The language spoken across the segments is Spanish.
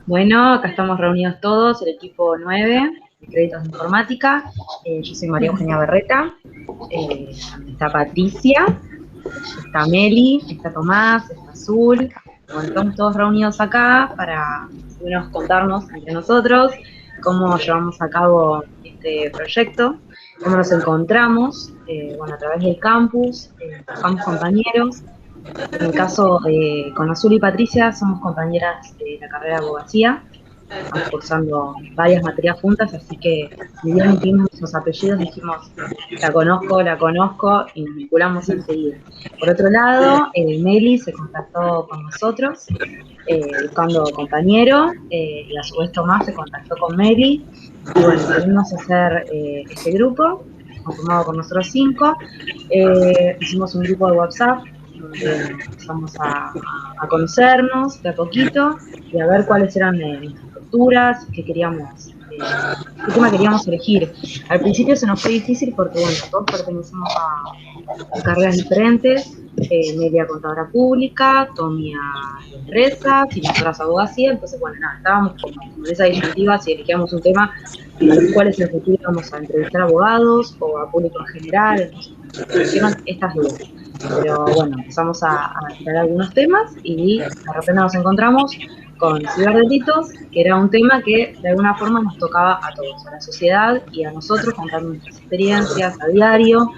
Bueno, acá estamos reunidos todos, el equipo 9 de créditos de informática. Yo soy María Eugenia Berreta, está Patricia, está Meli, está Tomás, está Azul. Bueno, estamos todos reunidos acá para contarnos entre nosotros cómo llevamos a cabo este proyecto, cómo nos encontramos, a través del campus, somos compañeros. En el caso, con Azul y Patricia somos compañeras de la carrera de abogacía, estamos cursando varias materias juntas, así que ni bien metimos nuestros apellidos, dijimos, la conozco y nos vinculamos enseguida. Por otro lado, Meli se contactó con nosotros buscando compañero, y a su vez Tomás se contactó con Meli, y bueno, decidimos hacer este grupo, conformado con nosotros 5. Hicimos un grupo de WhatsApp donde empezamos a conocernos de a poquito y a ver cuáles eran nuestras posturas, qué tema queríamos elegir. Al principio se nos fue difícil porque, bueno, todos pertenecemos a carreras diferentes. Meli a contadora pública, Tommy a empresas y nosotras a abogacía. Entonces, bueno, nada, estábamos como en esa disyuntiva si elegíamos un tema a los cuales en el futuro íbamos a entrevistar abogados o a público en general. Entonces, surgieron estas dudas. Pero bueno, empezamos a tirar algunos temas y de repente nos encontramos con ciberdelitos, que era un tema que de alguna forma nos tocaba a todos, a la sociedad y a nosotros, contando nuestras experiencias a diario,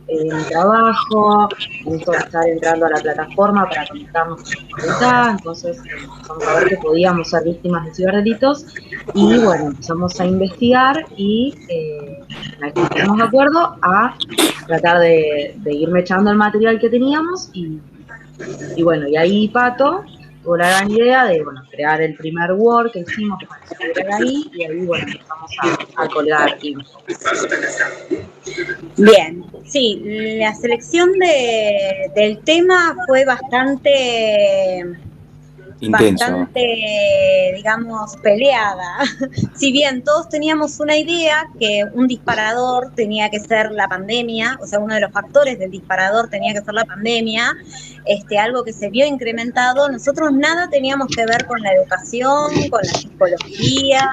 en el trabajo, en esto de estar entrando a la plataforma para conectarnos con la facultad. Entonces empezamos a ver que podíamos ser víctimas de ciberdelitos y bueno, empezamos a investigar y una vez que nos pusimos de acuerdo a tratar de ir mechando el material que teníamos y bueno, y ahí Pato tuvo la gran idea de, bueno, crear el primer Word que hicimos para que estuviera ahí, y ahí, bueno, empezamos a colgar info. Bien, sí, la selección del tema fue intenso, digamos, peleada. Si bien todos teníamos una idea que un disparador tenía que ser la pandemia, o sea, uno de los factores del disparador tenía que ser la pandemia, algo que se vio incrementado, nosotros nada teníamos que ver con la educación, con la psicología,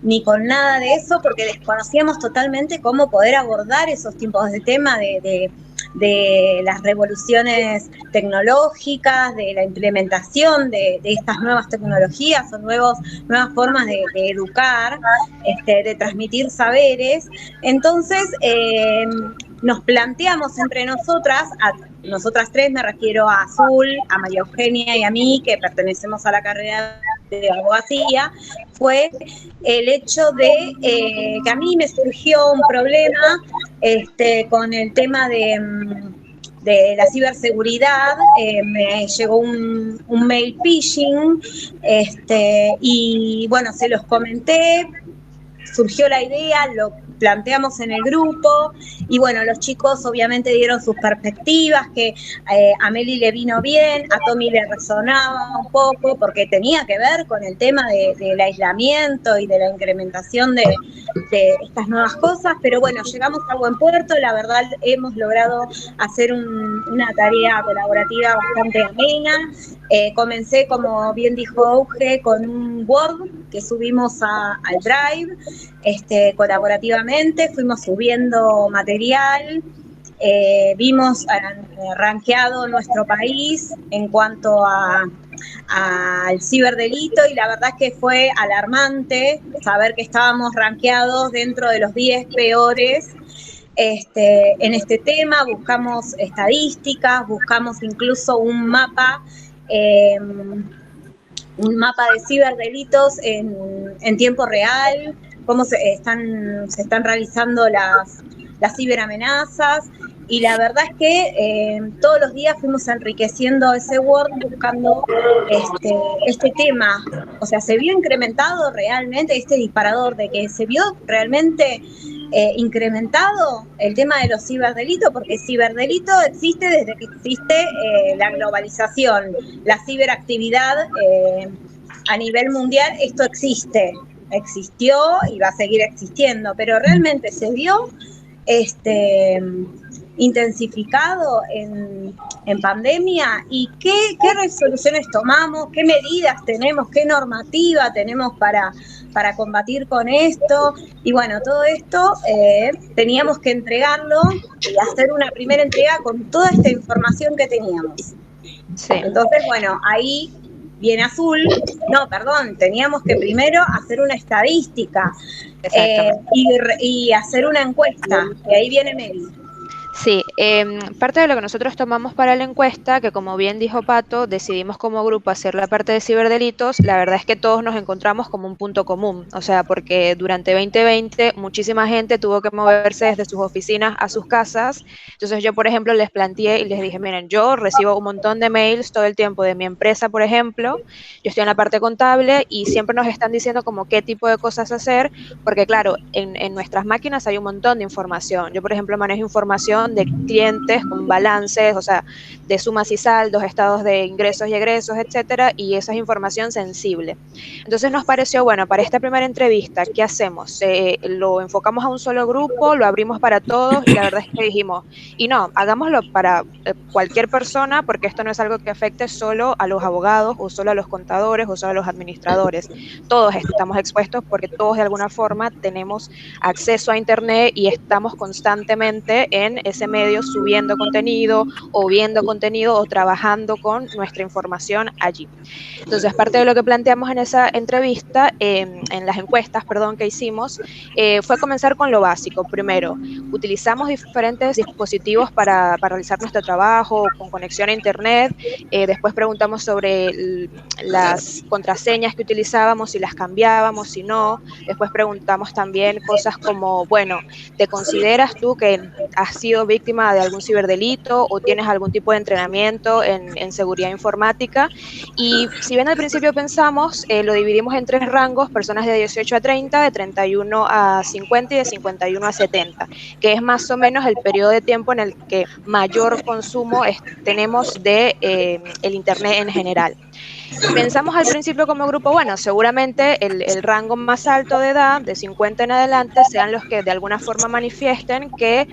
ni con nada de eso, porque desconocíamos totalmente cómo poder abordar esos tipos de temas de las revoluciones tecnológicas, de la implementación de estas nuevas tecnologías o nuevas formas de educar, de transmitir saberes. Entonces, nos planteamos entre nosotras tres, me refiero a Azul, a María Eugenia y a mí, que pertenecemos a la carrera de abogacía, fue el hecho de que a mí me surgió un problema con el tema de la ciberseguridad. Me llegó un mail phishing, y bueno, se los comenté, surgió la idea, lo planteamos en el grupo y bueno, los chicos obviamente dieron sus perspectivas, que a Meli le vino bien, a Tommy le resonaba un poco porque tenía que ver con el tema del aislamiento y de la incrementación de estas nuevas cosas, pero bueno, llegamos a buen puerto, la verdad hemos logrado hacer una tarea colaborativa bastante amena. Comencé, como bien dijo Auge, con un Word que subimos al Drive, colaborativamente, fuimos subiendo material, vimos rankeado nuestro país en cuanto al ciberdelito, y la verdad es que fue alarmante saber que estábamos rankeados dentro de los 10 peores en este tema. Buscamos estadísticas, buscamos incluso un mapa de ciberdelitos en tiempo real, cómo se están realizando las ciberamenazas, y la verdad es que todos los días fuimos enriqueciendo ese Word buscando este tema. O sea, se vio incrementado realmente este disparador, de que se vio realmente incrementado el tema de los ciberdelitos, porque ciberdelito existe desde que existe la globalización, la ciberactividad a nivel mundial. Esto existió y va a seguir existiendo, pero realmente se vio intensificado en pandemia y qué resoluciones tomamos, qué medidas tenemos, qué normativa tenemos para combatir con esto. Y bueno, todo esto teníamos que entregarlo y hacer una primera entrega con toda esta información que teníamos. Sí. Entonces, bueno, ahí viene Azul. No, perdón, teníamos que primero hacer una estadística y hacer una encuesta. Y ahí viene Meli. Sí, parte de lo que nosotros tomamos para la encuesta, que como bien dijo Pato, decidimos como grupo hacer la parte de ciberdelitos, la verdad es que todos nos encontramos como un punto común, o sea, porque durante 2020 muchísima gente tuvo que moverse desde sus oficinas a sus casas, entonces yo, por ejemplo, les planteé y les dije, miren, yo recibo un montón de mails todo el tiempo de mi empresa, por ejemplo, yo estoy en la parte contable y siempre nos están diciendo como qué tipo de cosas hacer, porque claro, en nuestras máquinas hay un montón de información, yo, por ejemplo, manejo información de clientes con balances, o sea, de sumas y saldos, estados de ingresos y egresos, etcétera, y esa es información sensible. Entonces nos pareció, bueno, para esta primera entrevista, ¿qué hacemos? ¿Lo enfocamos a un solo grupo? ¿Lo abrimos para todos? Y la verdad es que dijimos, y no, hagámoslo para cualquier persona, porque esto no es algo que afecte solo a los abogados, o solo a los contadores, o solo a los administradores. Todos estamos expuestos porque todos de alguna forma tenemos acceso a Internet y estamos constantemente en ese medio subiendo contenido o viendo contenido o trabajando con nuestra información allí. Entonces, parte de lo que planteamos en esa entrevista, en las encuestas, perdón, que hicimos, fue comenzar con lo básico. Primero, utilizamos diferentes dispositivos para realizar nuestro trabajo con conexión a Internet. Después preguntamos sobre las contraseñas que utilizábamos, si las cambiábamos, si no. Después preguntamos también cosas como, bueno, ¿te consideras tú que has sido víctima de algún ciberdelito o tienes algún tipo de entrenamiento en seguridad informática? Y si bien al principio pensamos, lo dividimos en 3 rangos, personas de 18 a 30, de 31 a 50 y de 51 a 70, que es más o menos el periodo de tiempo en el que mayor consumo tenemos de el Internet en general. Pensamos al principio como grupo, bueno, seguramente el rango más alto de edad, de 50 en adelante, sean los que de alguna forma manifiesten que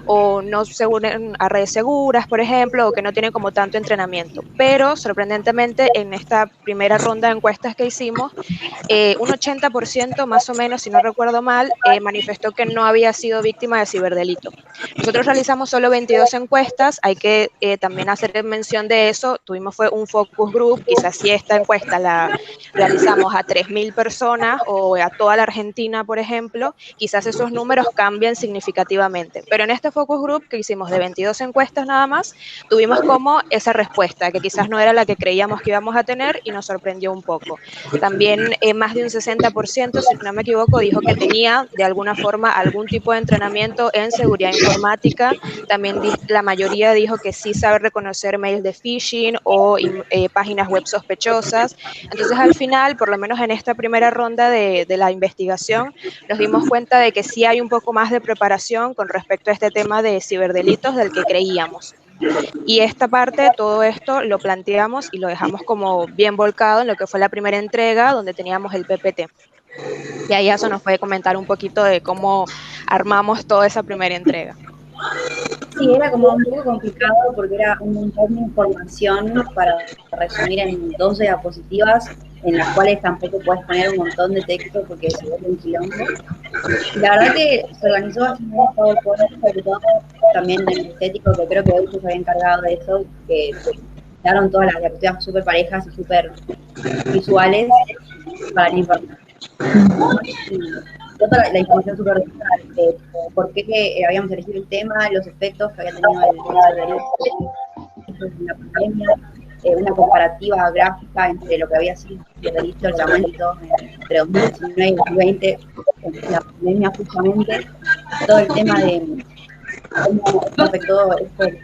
o no se unen a redes seguras, por ejemplo, o que no tienen como tanto entrenamiento. Pero, sorprendentemente, en esta primera ronda de encuestas que hicimos, un 80% más o menos, si no recuerdo mal, manifestó que no había sido víctima de ciberdelito. Nosotros realizamos solo 22 encuestas, hay que también hacer mención de eso, tuvimos fue un focus group, quizás si esta encuesta la realizamos a 3.000 personas o a toda la Argentina, por ejemplo, quizás esos números cambien significativamente, pero en este focus group que hicimos de 22 encuestas nada más, tuvimos como esa respuesta, que quizás no era la que creíamos que íbamos a tener y nos sorprendió un poco. También más de un 60%, si no me equivoco, dijo que tenía de alguna forma algún tipo de entrenamiento en seguridad informática. También la mayoría dijo que sí sabe reconocer mails de phishing o páginas web sospechosas. Entonces, al final, por lo menos en esta primera ronda de la investigación, nos dimos cuenta de que sí hay un poco más de preparación con respecto a este tema de ciberdelitos del que creíamos. Y esta parte, todo esto lo planteamos y lo dejamos como bien volcado en lo que fue la primera entrega, donde teníamos el PPT. Y ahí eso nos puede comentar un poquito de cómo armamos toda esa primera entrega. Sí, era como un poco complicado porque era un montón de información para resumir en 2 diapositivas en las cuales tampoco puedes poner un montón de texto porque se vuelve un quilombo. La verdad que se organizó bastante bien PowerPoint, sobre todo también en el estético, que creo que hoy se había encargado de eso, que quedaron todas las diapositivas súper parejas y súper visuales para la información. Toda la información súper de por qué habíamos elegido el tema, los efectos que había tenido la pandemia, una comparativa gráfica entre lo que había sido el delito, el tratamiento entre 2019 y 2020, la pandemia justamente, todo el tema de cómo afectó este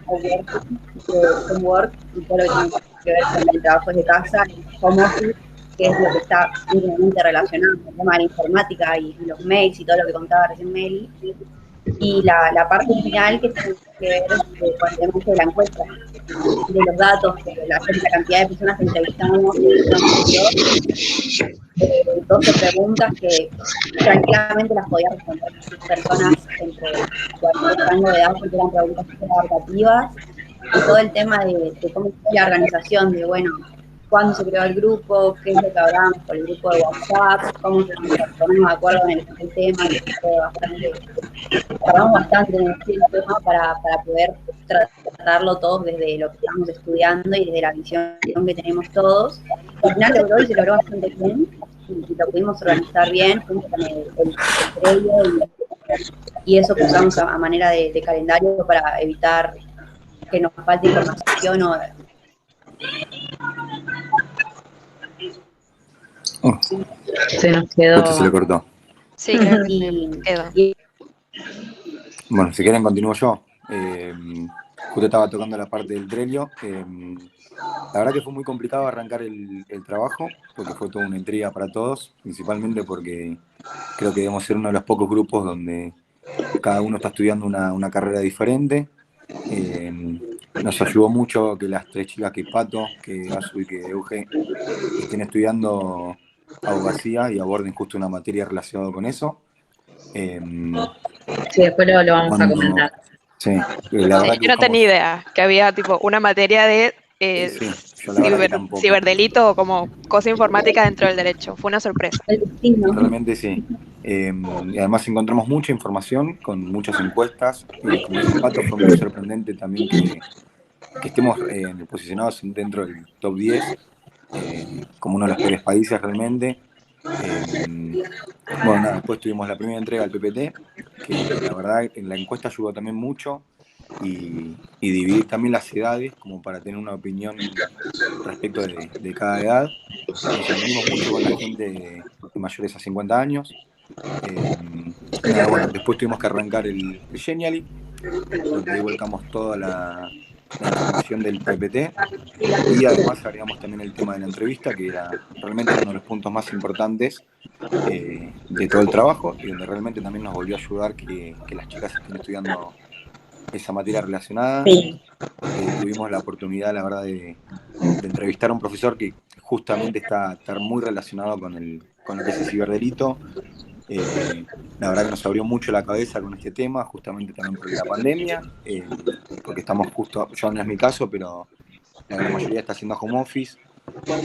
homework y todo lo que tiene que ver con el trabajo de casa, home office, que es lo que está íntimamente relacionado con el tema de la informática y los mails y todo lo que contaba recién Meli. y la parte final que tiene que ver con el tema de la encuesta, de los datos, de la cantidad de personas que entrevistamos, que son 12 preguntas que tranquilamente las podía responder personas entre cualquier rango de edad, porque eran preguntas súper abarcativas, y todo el tema de cómo fue la organización, de bueno, cuándo se creó el grupo, qué es lo que hablamos por el grupo de WhatsApp, cómo nos ponemos de acuerdo en el tema, que fue bastante, tardamos bastante en el tema para poder tratarlo todos desde lo que estamos estudiando y desde la visión que tenemos todos. Al final logró y se logró bastante bien, y lo pudimos organizar bien, junto con el previo y eso que usamos a manera de calendario para evitar que nos falte información o... Se nos quedó. Justo se le cortó. Sí, claro, y, Bueno, si quieren continúo yo. Justo estaba tocando la parte del Trello. La verdad que fue muy complicado arrancar el trabajo, porque fue toda una intriga para todos, principalmente porque creo que debemos ser uno de los pocos grupos donde cada uno está estudiando una carrera diferente. Nos ayudó mucho que las tres chicas, que Pato, que Azu y que Euge, estén estudiando abogacía y aborden justo una materia relacionada con eso. Sí, después lo vamos a comentar. Sí, la verdad que yo no tenía idea que había tipo una materia de ciberdelito o como cosa informática dentro del derecho. Fue una sorpresa. Realmente sí. Y además encontramos mucha información con muchas encuestas. Como dijo Pato, fue muy sorprendente también que estemos posicionados dentro del top 10, como uno de los peores países realmente. Bueno, nada, después tuvimos la primera entrega al PPT, que la verdad en la encuesta ayudó también mucho, y dividir también las edades como para tener una opinión respecto de cada edad. Nos entendimos mucho con la gente de mayores a 50 años. Bueno, después tuvimos que arrancar el Genially, donde ahí volcamos toda la información del PPT, y además agregamos también el tema de la entrevista, que era realmente uno de los puntos más importantes de todo el trabajo, y donde realmente también nos volvió a ayudar que las chicas estén estudiando esa materia relacionada. Tuvimos la oportunidad, la verdad, de entrevistar a un profesor que justamente está muy relacionado con lo que es el ciberdelito. La verdad que nos abrió mucho la cabeza con este tema, justamente también por la pandemia, porque estamos justo, yo no es mi caso, pero la gran mayoría está haciendo home office,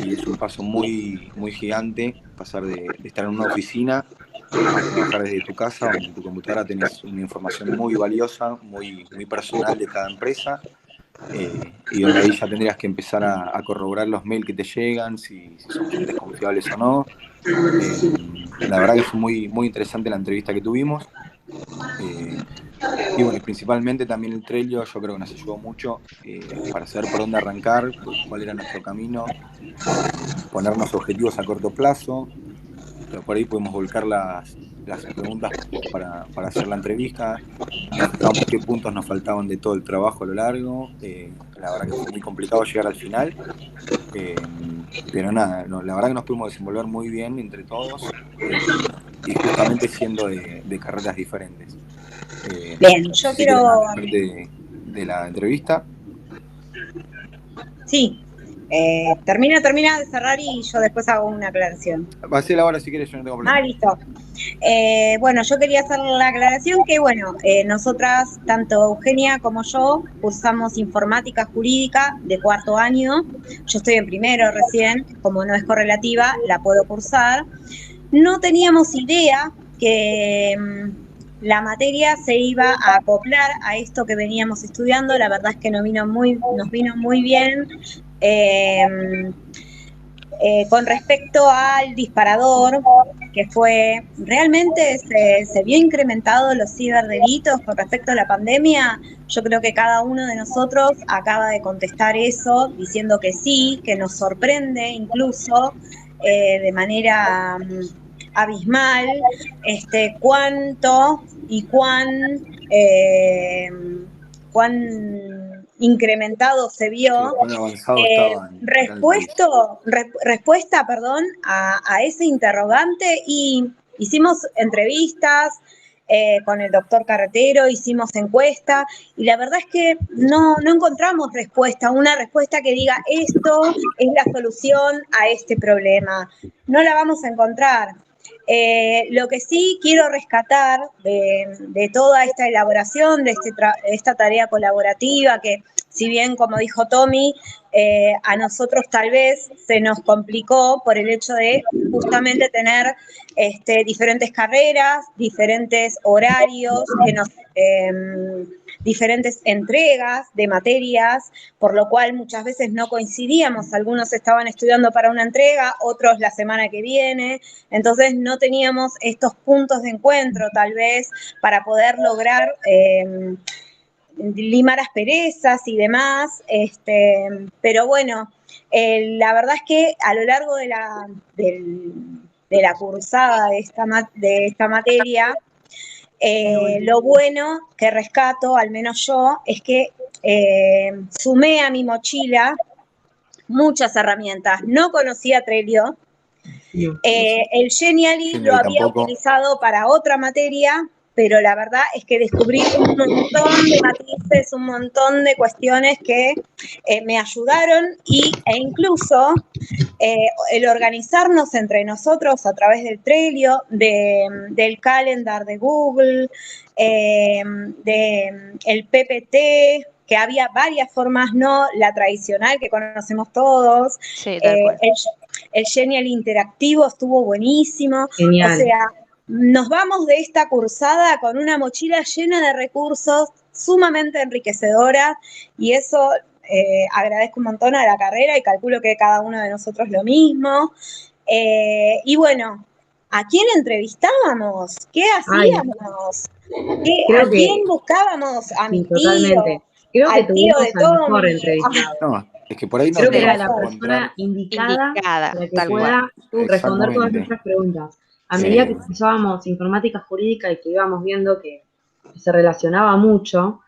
y es un paso muy, muy gigante pasar de estar en una oficina a trabajar desde tu casa, donde en tu computadora tenés una información muy valiosa, muy, muy personal de cada empresa, y donde ahí ya tendrías que empezar a corroborar los mails que te llegan, si son fuentes confiables o no. La verdad que fue muy, muy interesante la entrevista que tuvimos. Y bueno, principalmente también el Trello, yo creo que nos ayudó mucho para saber por dónde arrancar, cuál era nuestro camino, ponernos objetivos a corto plazo. Pero por ahí pudimos volcar las preguntas para hacer la entrevista. Nos fijamos qué puntos nos faltaban de todo el trabajo a lo largo. La verdad que fue muy complicado llegar al final. Pero nada, la verdad que nos pudimos desenvolver muy bien entre todos, y justamente siendo de carreras diferentes. Bien, yo quiero... De la entrevista. Sí. Termina de cerrar y yo después hago una aclaración. Va a ser ahora si quieres, yo no tengo problema. Listo. Bueno, yo quería hacer la aclaración que, bueno, nosotras, tanto Eugenia como yo, cursamos informática jurídica de cuarto año. Yo estoy en primero recién, como no es correlativa, la puedo cursar. No teníamos idea que la materia se iba a acoplar a esto que veníamos estudiando. La verdad es que nos vino muy bien. Con respecto al disparador, que fue, realmente se vio incrementado los ciberdelitos con respecto a la pandemia. Yo creo que cada uno de nosotros acaba de contestar eso, diciendo que sí, que nos sorprende incluso de manera abismal cuánto y cuán incrementado se vio respuesta a ese interrogante, y hicimos entrevistas, con el doctor Carretero, hicimos encuesta y la verdad es que no encontramos una respuesta que diga esto es la solución a este problema. No la vamos a encontrar. Lo que sí quiero rescatar de toda esta elaboración, de esta tarea colaborativa, que si bien, como dijo Tommy, a nosotros tal vez se nos complicó por el hecho de justamente tener diferentes carreras, diferentes horarios, diferentes entregas de materias, por lo cual muchas veces no coincidíamos. Algunos estaban estudiando para una entrega, otros la semana que viene. Entonces no teníamos estos puntos de encuentro tal vez para poder lograr limar asperezas y demás, pero bueno, la verdad es que a lo largo de la cursada de esta materia, lo bueno que rescato, al menos yo, es que sumé a mi mochila muchas herramientas. No conocía Trello. El Genially lo había utilizado para otra materia, pero la verdad es que descubrí un montón de matices, un montón de cuestiones que me ayudaron e incluso el organizarnos entre nosotros a través del Trello, del calendar de Google, del PPT, que había varias formas, no la tradicional que conocemos todos. Sí, tal cual. El Genial interactivo estuvo buenísimo. Genial. O sea, nos vamos de esta cursada con una mochila llena de recursos sumamente enriquecedora y eso agradezco un montón a la carrera y calculo que cada uno de nosotros lo mismo. Y bueno, ¿a quién entrevistábamos? ¿Qué hacíamos? ¿A quién buscábamos? A mi tío. Totalmente. Creo que tuvimos al mejor entrevistado. No, es que por ahí no creo que era debemos la persona indicada para que tal pueda responder todas Exactamente. nuestras preguntas. A medida que usábamos informática jurídica y que íbamos viendo que se relacionaba mucho,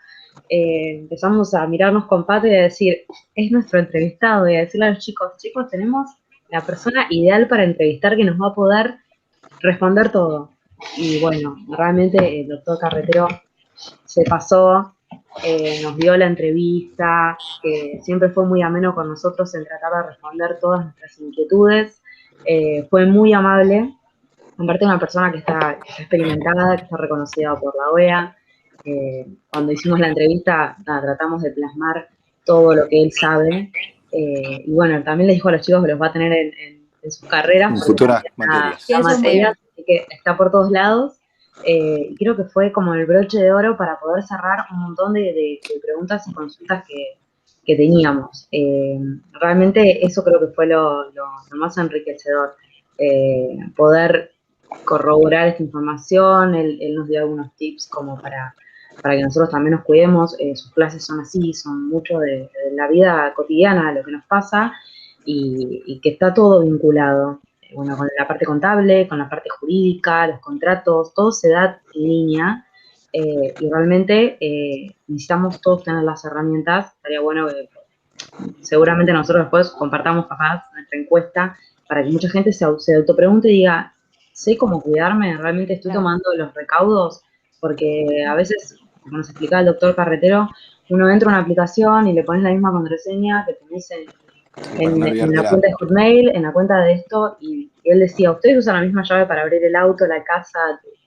empezamos a mirarnos con Pato y a decir, es nuestro entrevistado, y a decirle a los chicos, tenemos la persona ideal para entrevistar que nos va a poder responder todo. Y bueno, realmente el doctor Carretero se pasó, nos dio la entrevista, que siempre fue muy ameno con nosotros en tratar de responder todas nuestras inquietudes, fue muy amable, aparte una persona que está experimentada, que está reconocida por la OEA. Cuando hicimos la entrevista, tratamos de plasmar todo lo que él sabe, y bueno, también les dijo a los chicos que los va a tener en sus carreras, en futuras materias, así que está por todos lados. Y creo que fue como el broche de oro para poder cerrar un montón de preguntas y consultas que teníamos. Realmente eso creo que fue lo más enriquecedor, poder corroborar esta información. Él nos dio algunos tips como para que nosotros también nos cuidemos. Sus clases son así, son mucho de la vida cotidiana, de lo que nos pasa, y que está todo vinculado. Bueno, con la parte contable, con la parte jurídica, los contratos, todo se da en línea, y realmente necesitamos todos tener las herramientas. Estaría bueno que seguramente nosotros después compartamos capaz nuestra encuesta para que mucha gente se autopregunte y diga, ¿sé cómo cuidarme? ¿Realmente estoy tomando los recaudos? Porque a veces, como nos explicaba el doctor Carretero, uno entra a una aplicación y le pones la misma contraseña que tenés en la cuenta de Hotmail, en la cuenta de esto, y él decía, ¿ustedes usan la misma llave para abrir el auto, la casa,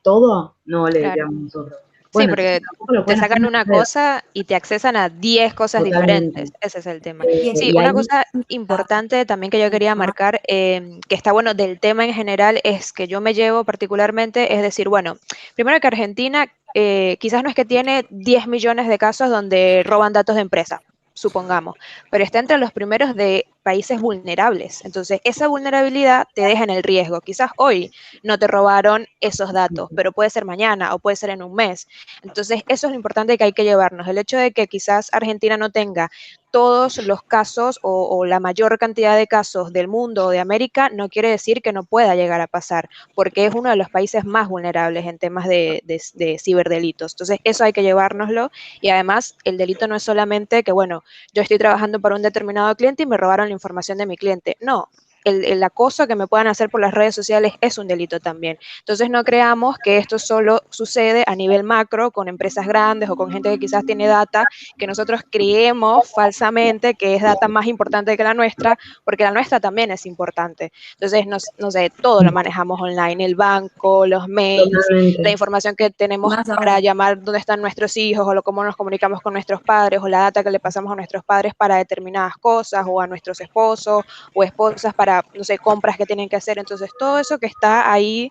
todo? No, le decíamos nosotros. Bueno, sí, porque te sacan una cosa y te accesan a 10 cosas diferentes. Ese es el tema. Sí, una cosa importante también que yo quería marcar, que está bueno del tema en general, es que yo me llevo particularmente, es decir, bueno, primero que Argentina quizás no es que tiene 10 millones de casos donde roban datos de empresa, supongamos, pero está entre los primeros de países vulnerables. Entonces, esa vulnerabilidad te deja en el riesgo. Quizás hoy no te robaron esos datos, pero puede ser mañana o puede ser en un mes. Entonces, eso es lo importante que hay que llevarnos. El hecho de que quizás Argentina no tenga todos los casos o la mayor cantidad de casos del mundo o de América no quiere decir que no pueda llegar a pasar, porque es uno de los países más vulnerables en temas de ciberdelitos. Entonces, eso hay que llevárnoslo, y además el delito no es solamente que, bueno, yo estoy trabajando para un determinado cliente y me robaron la información de mi cliente. No, el acoso que me puedan hacer por las redes sociales es un delito también. Entonces no creamos que esto solo sucede a nivel macro con empresas grandes o con gente que quizás tiene data, que nosotros creemos falsamente que es data más importante que la nuestra, porque la nuestra también es importante. Entonces, no sé, todo lo manejamos online, el banco, los mails, Totalmente. la información que tenemos Más para ahora. llamar dónde están nuestros hijos, o cómo nos comunicamos con nuestros padres, o la data que le pasamos a nuestros padres para determinadas cosas, o a nuestros esposos o esposas para, no sé, compras que tienen que hacer. Entonces, todo eso que está ahí,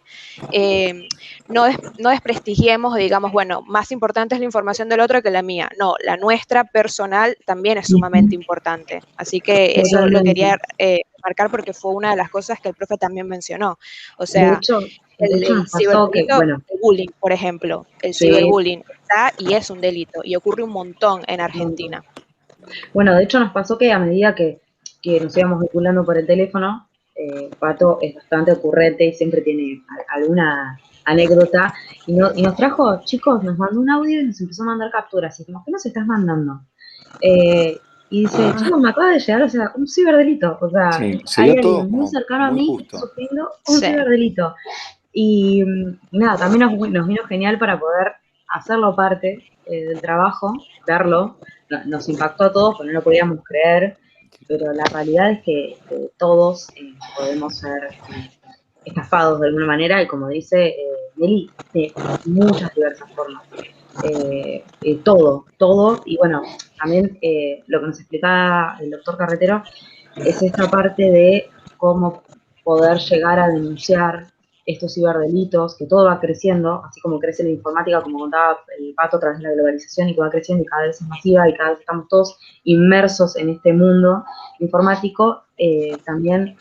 no desprestigiemos, digamos, bueno, más importante es la información del otro que la mía. No, la nuestra personal también es sumamente importante. Así que eso lo Totalmente. quería marcar porque fue una de las cosas que el profe también mencionó. O De sea, hecho, el nos pasó que, ciberdelito, bueno, el bullying, por ejemplo, el sí, ciberbullying está y es un delito y ocurre un montón en Argentina. bueno, de hecho nos pasó que a medida que nos íbamos vinculando por el teléfono, Pato es bastante ocurrente y siempre tiene alguna anécdota, y nos trajo, chicos, nos mandó un audio y nos empezó a mandar capturas, y dijimos, ¿qué nos estás mandando? Y dice, chicos, me acaba de llegar, o sea, un ciberdelito, o sea, Sí, se hay dio todo alguien muy como cercano a muy mí justo. sufriendo un Sí. ciberdelito. Y nada, también nos vino genial para poder hacerlo parte del trabajo, verlo. Nos impactó a todos, porque no lo podíamos creer, pero la realidad es que todos podemos ser estafados de alguna manera, y como dice Meli, de muchas diversas formas. Todo, y bueno, también lo que nos explicaba el doctor Carretero es esta parte de cómo poder llegar a denunciar estos ciberdelitos, que todo va creciendo, así como crece la informática, como contaba el Pato, a través de la globalización, y que va creciendo y cada vez es masiva y cada vez estamos todos inmersos en este mundo informático, también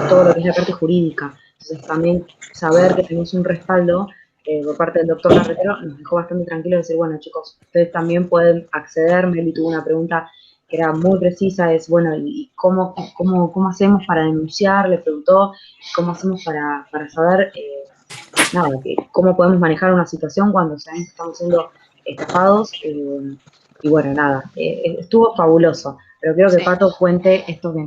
todo lo que es la parte jurídica. Entonces también saber que tenemos un respaldo por parte del doctor Carretero nos dejó bastante tranquilos de decir, bueno, chicos, ustedes también pueden acceder. Meli tuvo una pregunta que era muy precisa, es, bueno, ¿y cómo hacemos para denunciar? Le preguntó, ¿cómo hacemos para saber, nada, cómo podemos manejar una situación cuando sabemos que estamos siendo estafados? Y bueno, nada, estuvo fabuloso, pero quiero que Sí. Pato cuente esto que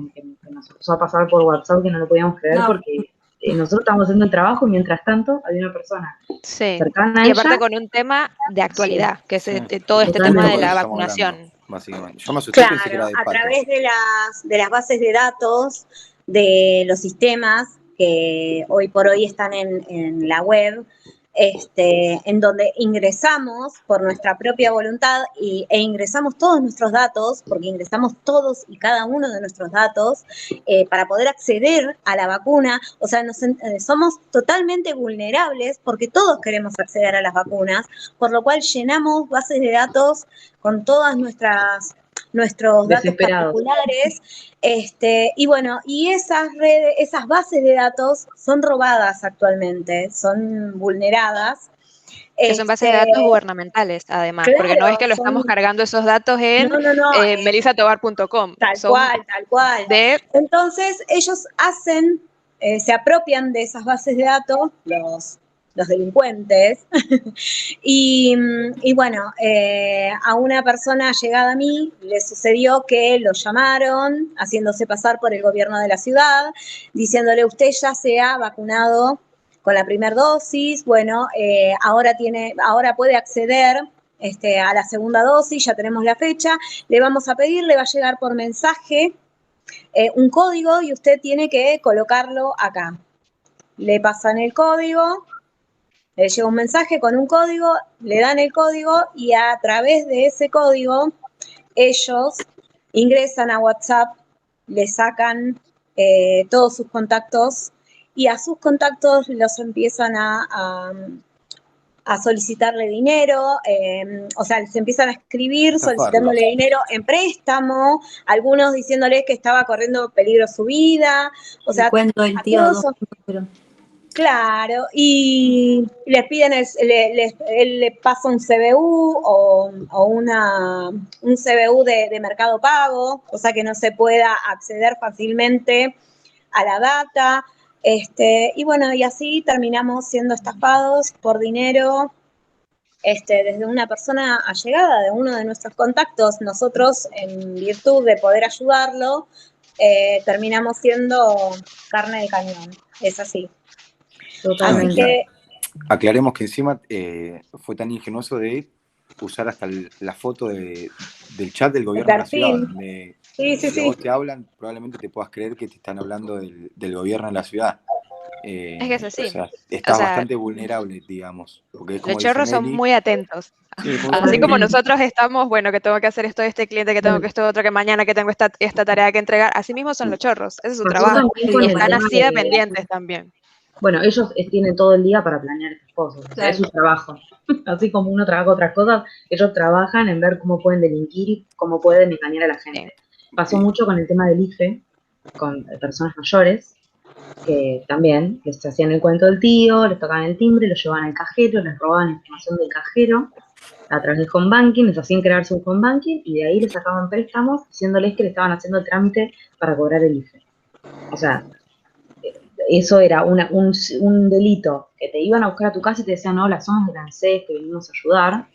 nos empezó a pasar por WhatsApp, que no lo podíamos creer, No. porque nosotros estábamos haciendo el trabajo y mientras tanto había una persona Sí, cercana a y aparte ella. con un tema de actualidad, que es Sí. todo este Justo tema Totalmente. de lo que la estamos hablando, vacunación. básicamente. Yo me asusté y pensé que era Claro, de a Pato. través de las bases de datos de los sistemas que hoy por hoy están en la web, en donde ingresamos por nuestra propia voluntad e ingresamos todos nuestros datos, porque ingresamos todos y cada uno de nuestros datos para poder acceder a la vacuna. O sea, somos totalmente vulnerables porque todos queremos acceder a las vacunas, por lo cual llenamos bases de datos con todas nuestros datos Desesperados. particulares, y bueno, y esas redes, esas bases de datos son robadas actualmente, son vulneradas. Que son bases de datos gubernamentales, además, porque no es Claro, que lo estamos cargando esos datos en no, melisatobar.com. tal Son cual. de... Entonces, ellos se apropian de esas bases de datos, los delincuentes, y bueno, a una persona llegada a mí le sucedió que lo llamaron haciéndose pasar por el gobierno de la ciudad, diciéndole, usted ya se ha vacunado con la primera dosis, bueno, ahora puede acceder a la segunda dosis, ya tenemos la fecha, le vamos a pedir, le va a llegar por mensaje un código y usted tiene que colocarlo acá. Le pasan el código, le llega un mensaje con un código, le dan el código y a través de ese código ellos ingresan a WhatsApp, le sacan todos sus contactos y a sus contactos los empiezan a solicitarle dinero, o sea, les empiezan a escribir Estafarlos. solicitándole dinero en préstamo, algunos diciéndole que estaba corriendo peligro su vida, o sea, El cuento del a tío todos dos, pero claro, y les piden, él le pasa un CBU o un CBU de Mercado Pago, o sea que no se pueda acceder fácilmente a la data. Y bueno, y así terminamos siendo estafados por dinero desde una persona allegada, de uno de nuestros contactos. Nosotros, en virtud de poder ayudarlo, terminamos siendo carne de cañón. Es así. Totalmente. Así que Aclaremos que encima fue tan ingenuoso de usar hasta la foto del chat del gobierno de la ciudad, perfil. donde Sí, si a vos te hablan, probablemente te puedas creer que te están hablando del gobierno de la ciudad. Es que es así. O sea, O está sea, bastante vulnerable, digamos. Porque es los como dice chorros son Meli. muy atentos. Sí, muy Así como atentos. nosotros estamos, bueno, que tengo que hacer esto de este cliente, que tengo que esto otro, que mañana que tengo esta tarea que entregar, así mismo son los chorros, ese es su Pasó trabajo. también con Y el están tema así de de- pendientes también. Bueno, ellos tienen todo el día para planear estas cosas, o sea, es su trabajo. Así como uno trabaja otras cosas, ellos trabajan en ver cómo pueden delinquir y cómo pueden engañar a la gente. Pasó mucho con el tema del IFE, con personas mayores, que también les hacían el cuento del tío, les tocaban el timbre, los llevaban al cajero, les robaban información del cajero a través del home banking, les hacían crearse un home banking y de ahí les sacaban préstamos diciéndoles que le estaban haciendo el trámite para cobrar el IFE. O sea, eso era un delito, que te iban a buscar a tu casa y te decían, hola, somos del ANSES, que venimos a ayudar.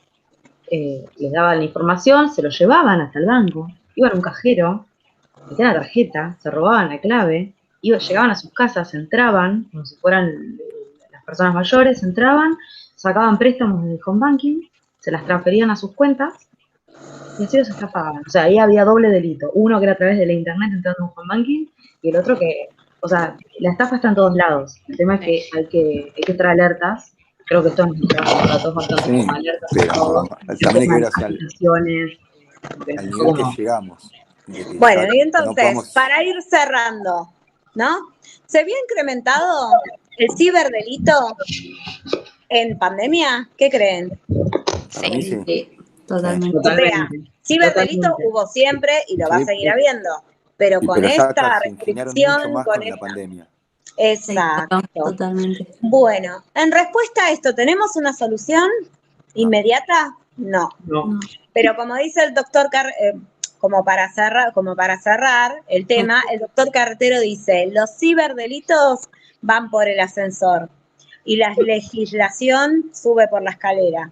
Les daban la información, se lo llevaban hasta el banco, iban a un cajero, metían la tarjeta, se robaban la clave, llegaban a sus casas, entraban, como si fueran las personas mayores, entraban, sacaban préstamos del home banking, se las transferían a sus cuentas y así los estafaban. O sea, ahí había doble delito. Uno que era a través de la internet entrando en un home banking y el otro que, o sea, la estafa está en todos lados. El tema es que hay que estar alertas. Creo que esto nos trabajo para todos bastante Sí, como alertas a pero todos. también hay que ver Las hacia aplicaciones, porque al nos nivel dejó que como, llegamos. De que Bueno, ya y no entonces, podemos. para ir cerrando, ¿no? ¿Se vio incrementado el ciberdelito en pandemia? ¿Qué creen? Para mí sí. Sí, totalmente. O sea, totalmente. ciberdelito Totalmente. hubo siempre y lo va a Sí, seguir habiendo, pero con pero ya esta se ingeniaron mucho restricción, más con con la esta... pandemia. Exacto. Totalmente. Bueno, en respuesta a esto, ¿tenemos una solución inmediata? No. No. Pero como dice el doctor, como para cerrar el tema, el doctor Carretero dice, los ciberdelitos van por el ascensor y la legislación sube por la escalera.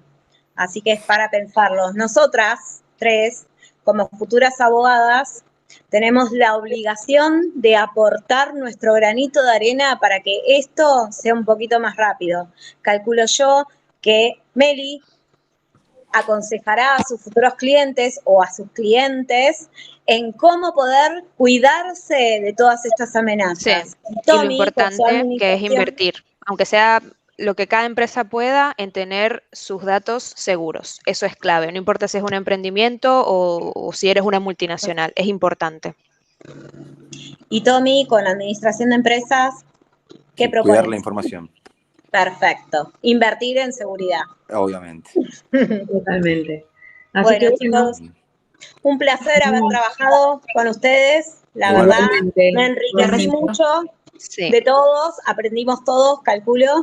Así que es para pensarlo. Nosotras, tres, como futuras abogadas, tenemos la obligación de aportar nuestro granito de arena para que esto sea un poquito más rápido. Calculo yo que Meli aconsejará a sus futuros clientes o a sus clientes en cómo poder cuidarse de todas estas amenazas. Sí, y lo Tommy, con su importante que es administración, invertir, aunque sea lo que cada empresa pueda, en tener sus datos seguros. Eso es clave, no importa si es un emprendimiento o si eres una multinacional, es importante. y Tommy, con la administración de empresas, ¿qué Sí, cuidar la propones? información, Perfecto. Invertir en seguridad. obviamente. Totalmente. Así Bueno, que bueno, chicos, un placer haber trabajado con ustedes. La Igual, verdad, igualmente, me enriquecí igualmente. mucho Sí. de todos, aprendimos todos, calculo.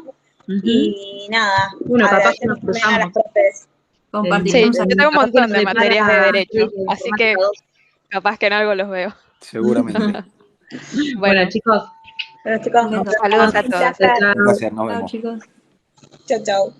Ujú. Y nada, Bueno, capaz que agradecemos nos también a las cruzamos. profes. Compartiremos Sí, yo aquí. tengo un Capaz que montón nos de depara materias de derecho, crédito de así que informática 2. capaz que en algo los veo. seguramente. Bueno, Bueno, chicos, Bueno, chicos, Un nos beso. vemos. saludos a Un todos. placer. Un placer, nos Chao, vemos. chicos. Chau, chau.